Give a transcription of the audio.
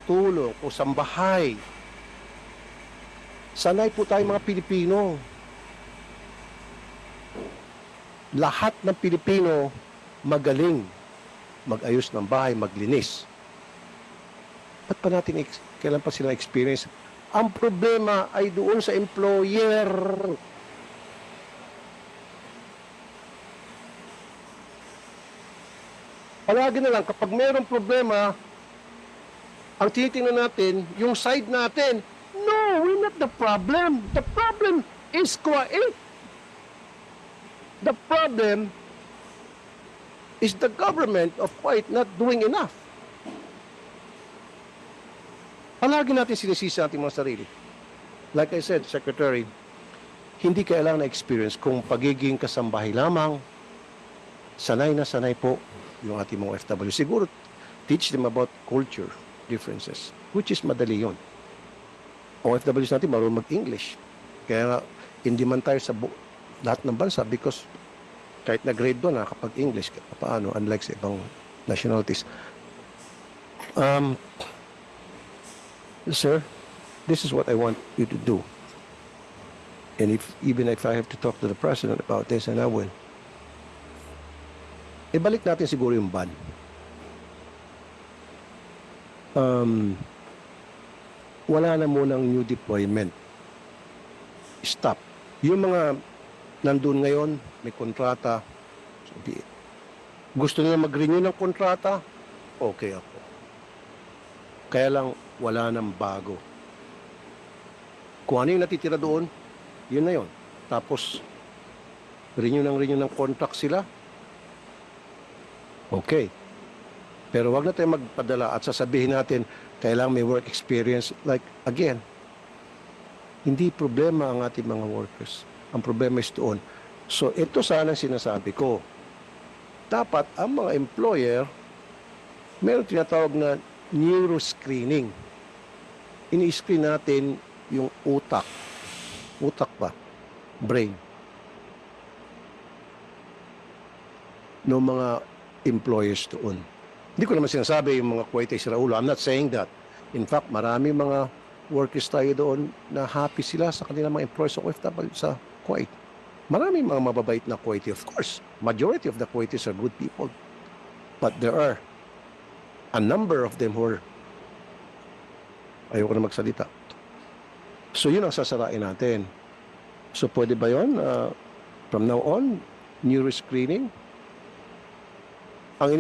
tulong o sambahay. Sanay po tayo mga Pilipino. Lahat ng Pilipino magaling mag-ayos ng bahay, maglinis. Ba't pa natin, kailan pa sila experience? Ang problema ay doon sa employer. Palagi na lang, kapag mayroong problema, ang tinitingnan natin, yung side natin, no, we're not the problem. The problem is Kuwait. The problem is the government of Kuwait not doing enough. Palagi natin sinisisi natin mga sarili. Like I said, Secretary, hindi kailangan na experience kung pagiging kasambahay lamang, sanay na sanay po yung ating mga OFW. Siguro, teach them about culture differences, which is madali yun. OFWs natin marunong mag-English. Kaya nga, hindi man tayo sa lahat ng bansa because kahit na grade 2 nakakapag-English, paano, unlike sa ibang nationalities. Sir, this is what I want you to do. And even if I have to talk to the President about this, and I will, ibalik natin siguro yung ban. Wala na munang new deployment. Stop. Yung mga nandun ngayon, may kontrata, gusto nila mag-renew ng kontrata, okay ako. Kaya lang, wala nang bago. Kung ano yung natitira doon, yun na yun. Tapos, renew ng contract sila, okay. Pero wag na tayo magpadala at sasabihin natin, kailangan may work experience. Like, again, hindi problema ang ating mga workers. Ang problema is doon. So, ito sana sinasabi ko. Dapat ang mga employer, meron tinatawag na neuroscreening. Ini-screen natin yung utak. Utak pa. Brain. No mga employers doon. Hindi ko naman sinasabi yung mga Kuwaitis sa ulo. I'm not saying that. In fact, marami mga workers tayo doon na happy sila sa kanilang mga employers sa OFW sa Kuwait. Marami mga mababait na Kuwaiti, of course. Majority of the Kuwaitis are good people. But there are a number of them who are, ayoko na magsalita. So yun ang sasarain natin. So pwede ba yun? From now on, neuroscreening? Ang